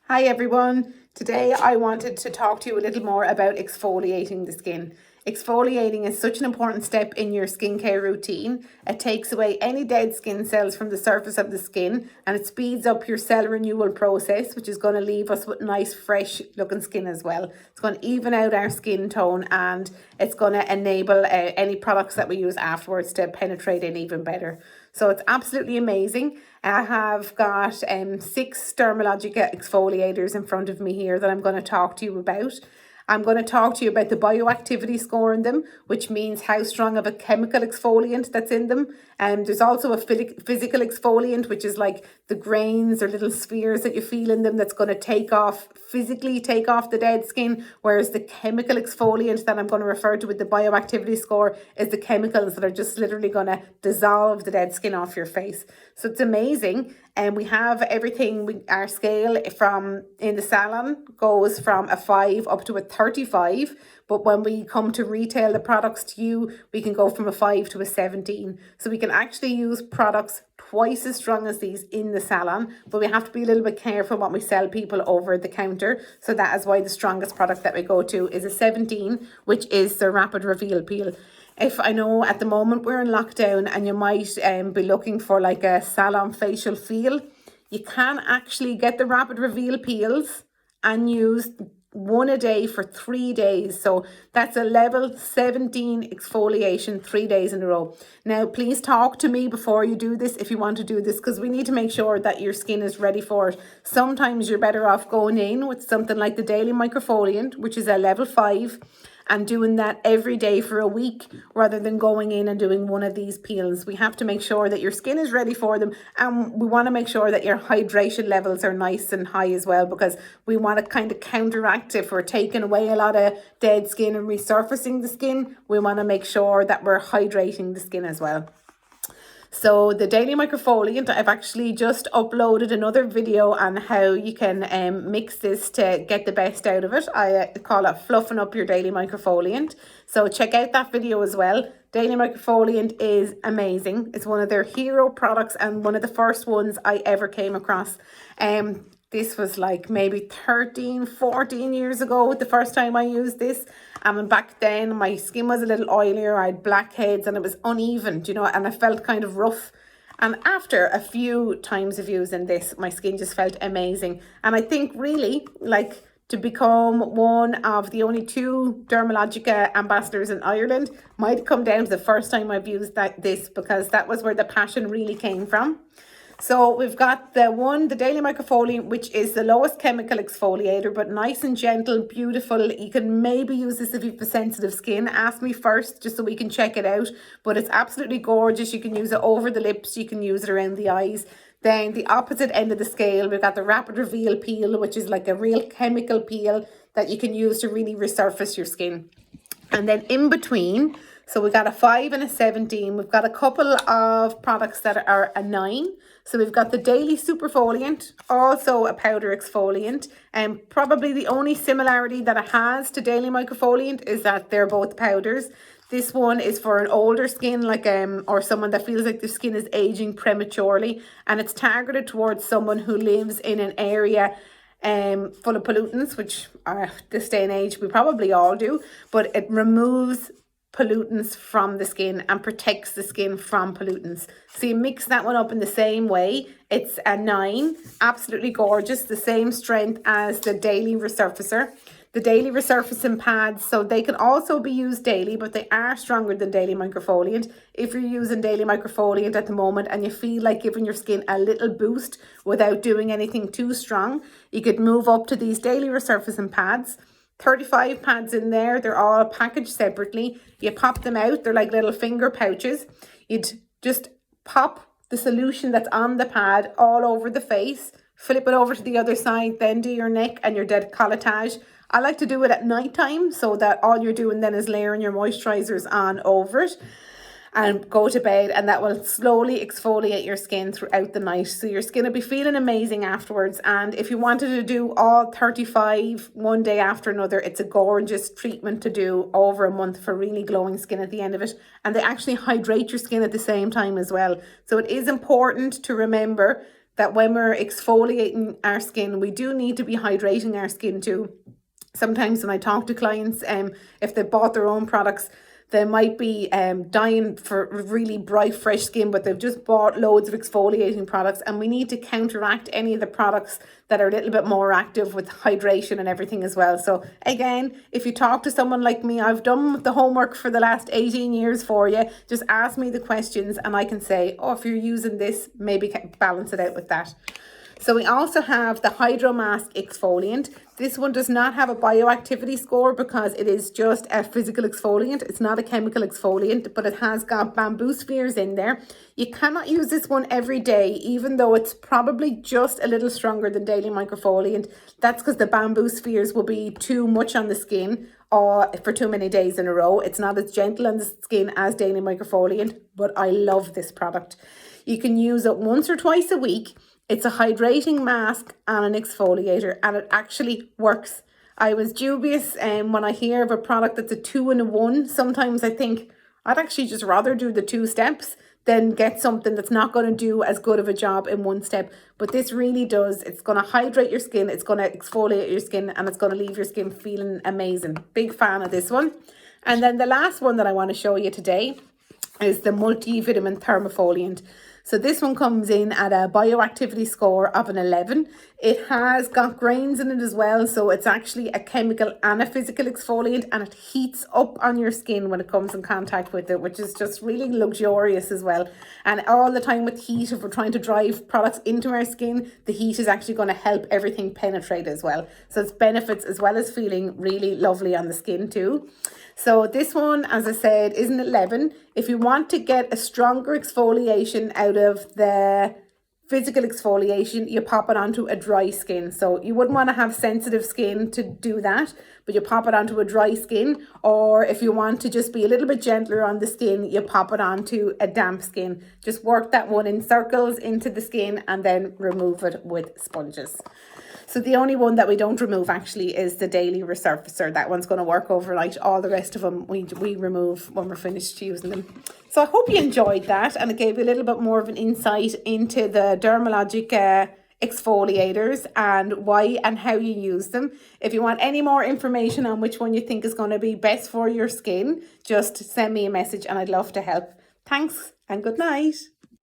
Hi everyone. Today I wanted to talk to you a little more about exfoliating the skin. Exfoliating is such an important step in your skincare routine. It takes away any dead skin cells from the surface of the skin and it speeds up your cell renewal process, which is going to leave us with nice, fresh looking skin as well. It's going to even out our skin tone and it's going to enable any products that we use afterwards to penetrate in even better. So it's absolutely amazing. I have got 6 Dermalogica exfoliators in front of me here that I'm going to talk to you about. I'm going to talk to you about the bioactivity score in them, which means how strong of a chemical exfoliant that's in them. There's also a physical exfoliant, which is like the grains or little spheres that you feel in them that's going to physically take off the dead skin, whereas the chemical exfoliant that I'm going to refer to with the bioactivity score is the chemicals that are just literally going to dissolve the dead skin off your face. So it's amazing. And we have everything, our scale from in the salon goes from a 5 up to a 35. But when we come to retail the products to you, we can go from a 5 to a 17. So we can actually use products twice as strong as these in the salon, but we have to be a little bit careful what we sell people over the counter. So that is why the strongest product that we go to is a 17, which is the Rapid Reveal Peel. If I know at the moment we're in lockdown and you might be looking for like a salon facial feel, you can actually get the Rapid Reveal peels and use one a day for 3 days. So that's a level 17 exfoliation 3 days in a row. Now, please talk to me before you do this if you want to do this, because we need to make sure that your skin is ready for it. Sometimes you're better off going in with something like the Daily Microfoliant, which is a level 5, and doing that every day for a week rather than going in and doing one of these peels. We have to make sure that your skin is ready for them, and we want to make sure that your hydration levels are nice and high as well, because we want to kind of counteract if we're taking away a lot of dead skin and resurfacing the skin. We want to make sure that we're hydrating the skin as well. So the Daily Microfoliant, I've actually just uploaded another video on how you can mix this to get the best out of it. I call it Fluffing Up Your Daily Microfoliant. So check out that video as well. Daily Microfoliant is amazing. It's one of their hero products and one of the first ones I ever came across. This was like maybe 13, 14 years ago the first time I used this. And back then my skin was a little oilier, I had blackheads and it was uneven, and I felt kind of rough. And after a few times of using this, my skin just felt amazing. And I think really like to become one of the only 2 Dermalogica ambassadors in Ireland might come down to the first time I've used this, because that was where the passion really came from. So we've got the Daily Microfoliant, which is the lowest chemical exfoliator, but nice and gentle, beautiful. You can maybe use this if you have sensitive skin. Ask me first, just so we can check it out. But it's absolutely gorgeous. You can use it over the lips. You can use it around the eyes. Then the opposite end of the scale, we've got the Rapid Reveal Peel, which is like a real chemical peel that you can use to really resurface your skin. And then in between, so we've got a 5 and a 17. We've got a couple of products that are a 9. So we've got the Daily Superfoliant, also a powder exfoliant. And probably the only similarity that it has to Daily Microfoliant is that they're both powders. This one is for an older skin, like or someone that feels like their skin is aging prematurely. And it's targeted towards someone who lives in an area full of pollutants, which this day and age we probably all do, but it removes pollutants from the skin and protects the skin from pollutants. So you mix that one up in the same way. It's a 9, absolutely gorgeous, the same strength as the Daily Resurfacer. The Daily Resurfacing pads, so they can also be used daily, but they are stronger than Daily Microfoliant. If you're using Daily Microfoliant at the moment and you feel like giving your skin a little boost without doing anything too strong, you could move up to these Daily Resurfacing pads. 35 pads in there. They're all packaged separately. You pop them out. They're like little finger pouches. You'd just pop the solution that's on the pad all over the face, flip it over to the other side, then do your neck and your décolletage. I like to do it at night time so that all you're doing then is layering your moisturizers on over it and go to bed, and that will slowly exfoliate your skin throughout the night. So your skin will be feeling amazing afterwards. And if you wanted to do all 35 one day after another, it's a gorgeous treatment to do over a month for really glowing skin at the end of it. And they actually hydrate your skin at the same time as well. So it is important to remember that when we're exfoliating our skin, we do need to be hydrating our skin too. Sometimes when I talk to clients, if they bought their own products, they might be dying for really bright, fresh skin, but they've just bought loads of exfoliating products, and we need to counteract any of the products that are a little bit more active with hydration and everything as well. So again, if you talk to someone like me, I've done the homework for the last 18 years for you. Just ask me the questions and I can say, oh, if you're using this, maybe balance it out with that. So we also have the Hydro Mask Exfoliant. This one does not have a bioactivity score because it is just a physical exfoliant. It's not a chemical exfoliant, but it has got bamboo spheres in there. You cannot use this one every day, even though it's probably just a little stronger than Daily Microfoliant. That's because the bamboo spheres will be too much on the skin or for too many days in a row. It's not as gentle on the skin as Daily Microfoliant, but I love this product. You can use it once or twice a week. It's a hydrating mask and an exfoliator, and it actually works. I was dubious when I hear of a product that's a 2-in-1. Sometimes I think I'd actually just rather do the 2 steps than get something that's not going to do as good of a job in 1 step. But this really does. It's going to hydrate your skin, it's going to exfoliate your skin, and it's going to leave your skin feeling amazing. Big fan of this one. And then the last one that I want to show you today is the Multivitamin Thermofoliant. So this one comes in at a bioactivity score of an 11. It has got grains in it as well. So it's actually a chemical and a physical exfoliant, and it heats up on your skin when it comes in contact with it, which is just really luxurious as well. And all the time with heat, if we're trying to drive products into our skin, the heat is actually going to help everything penetrate as well. So it's benefits as well as feeling really lovely on the skin too. So this one, as I said, is an 11. If you want to get a stronger exfoliation out of the physical exfoliation, you pop it onto a dry skin. So you wouldn't want to have sensitive skin to do that, but you pop it onto a dry skin. Or if you want to just be a little bit gentler on the skin, you pop it onto a damp skin. Just work that one in circles into the skin and then remove it with sponges. So the only one that we don't remove actually is the Daily Resurfacer. That one's going to work overnight. All the rest of them we remove when we're finished using them. So I hope you enjoyed that, and it gave you a little bit more of an insight into the Dermalogica exfoliators and why and how you use them. If you want any more information on which one you think is going to be best for your skin, just send me a message and I'd love to help. Thanks and good night.